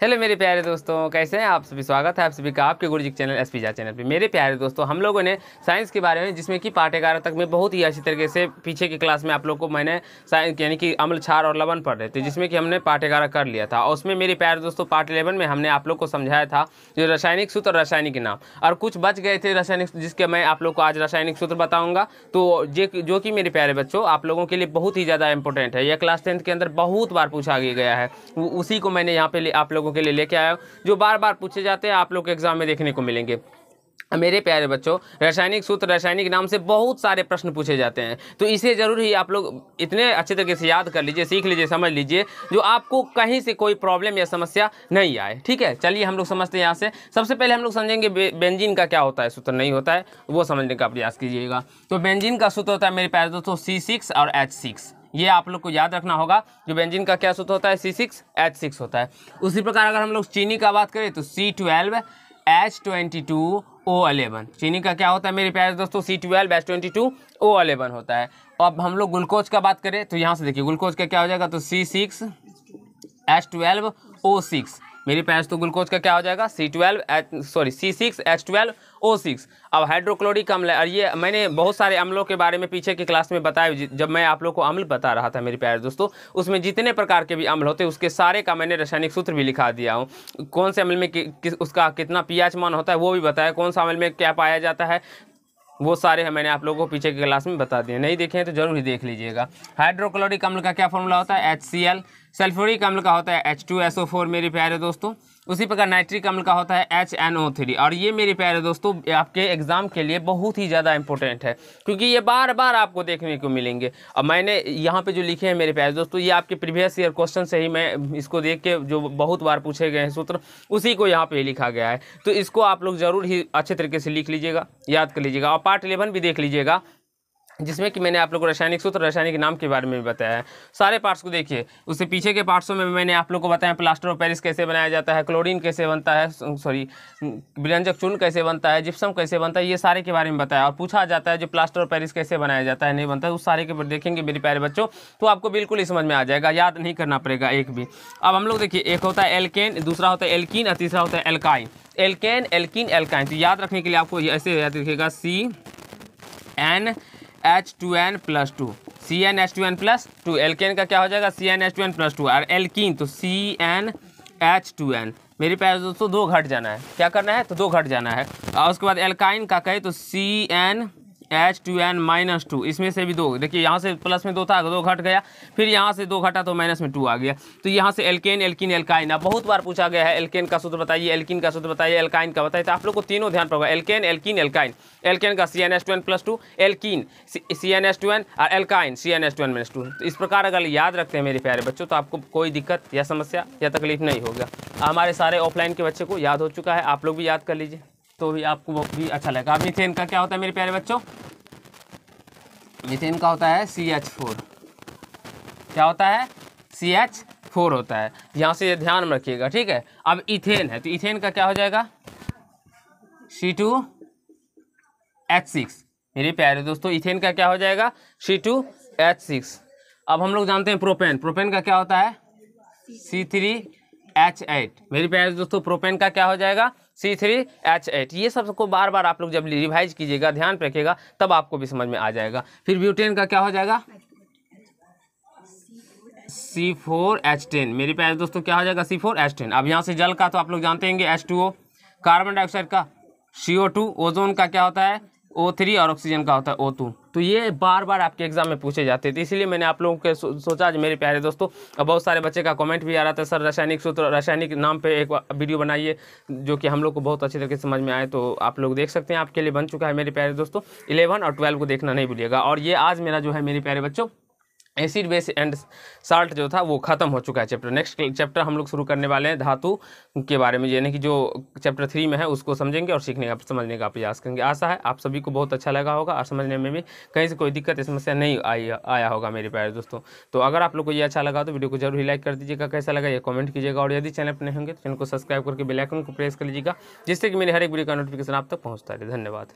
Hello मेरे प्यारे दोस्तों, कैसे हैं आप सभी। स्वागत है आप सभी का आपके गुरुजी चैनल एसपीजा चैनल पे। मेरे प्यारे दोस्तों, हम लोगों ने साइंस के बारे में, जिसमें कि पाठ 11 तक में बहुत ही अच्छी तरीके से पीछे की क्लास में आप लोग को मैंने साइंस यानी कि अम्ल, क्षार और लवण पढ़ रहे थे, जिसमें कि हमने पाठ 11 कर लिया था। और उसमें मेरे प्यारे दोस्तों पार्ट 11 में हमने आप लोग को समझाया था जो रासायनिक सूत्र और रासायनिक नाम, और कुछ बच गए थे रासायनिक, जिसके मैं आप लोग को आज रासायनिक सूत्र बताऊँगा। तो जो कि मेरे प्यारे बच्चों आप लोगों के लिए बहुत ही ज़्यादा इंपॉर्टेंट है। यह क्लास 10th के अंदर बहुत बार पूछा गया है, उसी को मैंने यहाँ पे आप लोगों के लिए लेके आया हूँ, जो बार बार पूछे जाते हैं, आप लोग के एग्जाम में देखने को मिलेंगे। मेरे प्यारे बच्चों, रासायनिक सूत्र, रासायनिक नाम से बहुत सारे प्रश्न पूछे जाते हैं, तो इसे जरूर ही आप लोग इतने अच्छे तरीके से याद कर लीजिए, सीख लीजिए, समझ लीजिए, जो आपको कहीं से कोई प्रॉब्लम या समस्या नहीं आए। ठीक है, चलिए हम लोग समझते हैं। यहाँ से सबसे पहले हम लोग समझेंगे बेंजीन का क्या होता है, सूत्र नहीं होता है, वो समझने का प्रयास कीजिएगा। तो बेंजीन का सूत्र होता है मेरे प्यारे दोस्तों C6 और H6। ये आप लोग को याद रखना होगा। जो बेंजीन का क्या सूत्र होता है, C6H6 होता है। उसी प्रकार अगर हम लोग चीनी का बात करें तो C12H22O11। चीनी का क्या होता है मेरे प्यारे दोस्तों, C12H22O11 होता है। अब हम लोग ग्लूकोज का बात करें तो यहाँ से देखिए ग्लूकोज का क्या हो जाएगा, तो C6H12O6। मेरे पास तो ग्लूकोज का क्या हो जाएगा, C6H12O6। अब हाइड्रोक्लोरिक अम्ल, और ये मैंने बहुत सारे अम्लों के बारे में पीछे की क्लास में बताया। जब मैं आप लोग को अम्ल बता रहा था मेरे प्यारे दोस्तों, उसमें जितने प्रकार के भी अम्ल होते हैं उसके सारे का मैंने रासायनिक सूत्र भी लिखा दिया हूँ। कौन से अम्ल में उसका कितना pH मान होता है वो भी बताया, कौन सा अम्ल में क्या पाया जाता है, वो सारे मैंने आप लोगों को पीछे की क्लास में बता दिए। नहीं देखे हैं तो जरूर ही देख लीजिएगा। हाइड्रोक्लोरिक अम्ल का क्या फॉर्मूला होता है, HCl। सल्फ्यूरिक अम्ल का होता है H2SO4 मेरे प्यारे दोस्तों। उसी प्रकार नाइट्रिक अम्ल का होता है HNO3। और ये मेरे प्यारे दोस्तों आपके एग्जाम के लिए बहुत ही ज़्यादा इंपॉर्टेंट है, क्योंकि ये बार बार आपको देखने को मिलेंगे। अब मैंने यहाँ पे जो लिखे हैं मेरे प्यारे दोस्तों, ये आपके प्रीवियस ईयर क्वेश्चन से ही मैं इसको देख के, जो बहुत बार पूछे गए हैं सूत्र, उसी को यहाँ पे लिखा गया है। तो इसको आप लोग जरूर ही अच्छे तरीके से लिख लीजिएगा, याद कर लीजिएगा। और पार्ट 11 भी देख लीजिएगा, जिसमें कि मैंने आप लोगों को रासायनिक सूत्र, रासायनिक नाम के बारे में भी बताया है। सारे पार्ट्स को देखिए। उससे पीछे के पार्ट्सों में मैंने आप लोगों को बताया प्लास्टर ऑफ पेरिस कैसे बनाया जाता है, क्लोरीन कैसे बनता है, विरंजक चूर्ण कैसे बनता है, जिप्सम कैसे बनता है, ये सारे के बारे में बताया। और पूछा जाता है जो प्लास्टर ऑफ पेरिस कैसे बनाया जाता है, नहीं बनता है, उस सारे के देखेंगे मेरे प्यारे बच्चों, तो आपको बिल्कुल ही समझ में आ जाएगा, याद नहीं करना पड़ेगा एक भी। अब हम लोग देखिए, एक होता है एल्केन, दूसरा होता है एल्कीन और तीसरा होता है एल्काइन। एल्केन, एल्कीन, एल्काइन, तो याद रखने के लिए आपको ऐसे याद रखिएगा, CnH2n+2, CnH2n+2। एल्केन का क्या हो जाएगा, CnH2n+2। और एल्कीन तो CnH2n। मेरे प्यारे दोस्तों दो घट जाना है, क्या करना है, तो दो घट जाना है। और उसके बाद एल्काइन का कहे तो CnH2n-2। इसमें से भी दो, देखिए यहाँ से प्लस में दो था, दो घट गया, फिर यहाँ से दो घटा तो माइनस में 2 आ गया। तो यहाँ से एल्केन, एल्कीन, एल्काइन। अब बहुत बार पूछा गया है, एल्केन का सूत्र बताइए, एल्कीन का सूत्र बताइए, एल्काइन का बताइए। तो आप लोग को तीनों ध्यान पड़ेगा, एल्केन, एल्कीन, एल्काइन। एल्केन का CnH2n+2, एल्कीन CnH2n और एल्काइन CnH2n-2। तो इस प्रकार अगर याद रखते हैं मेरे प्यारे बच्चों, तो आपको कोई दिक्कत या समस्या या तकलीफ नहीं होगा। हमारे सारे ऑफलाइन के बच्चे को याद हो चुका है, आप लोग भी याद कर लीजिए, तो भी आपको भी अच्छा लगेगा। मीथेन का क्या होता है मेरे प्यारे बच्चों, मीथेन का होता है CH4। क्या होता है, CH4 होता है। यहाँ से ध्यान में रखिएगा, ठीक है। अब इथेन है, तो इथेन का क्या हो जाएगा, C2H6। मेरे प्यारे दोस्तों इथेन का क्या हो जाएगा, C2H6। अब हम लोग जानते हैं प्रोपेन। प्रोपेन का क्या होता है, C3H8। मेरे प्यारे दोस्तों प्रोपेन का क्या हो जाएगा, C3H8। ये सबको बार बार आप लोग जब रिवाइज कीजिएगा, ध्यान रखिएगा, तब आपको भी समझ में आ जाएगा। फिर ब्यूटेन का क्या हो जाएगा, C4H10। मेरे प्यारे दोस्तों क्या हो जाएगा, C4H10। अब यहाँ से जल का तो आप लोग जानते हैं H2O, कार्बन डाइऑक्साइड का CO2, ओजोन का क्या होता है O3 और ऑक्सीजन का होता है O2। तो ये बार बार आपके एग्जाम में पूछे जाते थे, इसीलिए मैंने आप लोगों के सोचा मेरे प्यारे दोस्तों। अब बहुत सारे बच्चे का कमेंट भी आ रहा था, सर रासायनिक सूत्र, रासायनिक नाम पे एक वीडियो बनाइए, जो कि हम लोग को बहुत अच्छी तरीके से समझ में आए। तो आप लोग देख सकते हैं, आपके लिए बन चुका है मेरे प्यारे दोस्तों। 11 और 12 को देखना नहीं भूलिएगा। और ये आज मेरा जो है मेरे प्यारे बच्चों एसिड, बेस एंड साल्ट जो था वो खत्म हो चुका है चैप्टर। नेक्स्ट चैप्टर हम लोग शुरू करने वाले हैं धातु के बारे में, यानी कि जो चैप्टर 3 में है उसको समझेंगे और सीखने का, समझने का प्रयास करेंगे। आशा है आप सभी को बहुत अच्छा लगा होगा और समझने में भी कहीं से कोई दिक्कत या समस्या नहीं आया होगा मेरे प्यारे दोस्तों। तो अगर आप लोग को ये अच्छा लगा तो वीडियो को जरूर ही लाइक कर दीजिएगा, कैसा लगा ये कमेंट कीजिएगा। और यदि चैनल पर नहीं होंगे तो चैनल को सब्सक्राइब करके बेल आइकन को प्रेस कर लीजिएगा, जिससे कि मेरे हर एक वीडियो का नोटिफिकेशन आप तक पहुँचता रहे। धन्यवाद।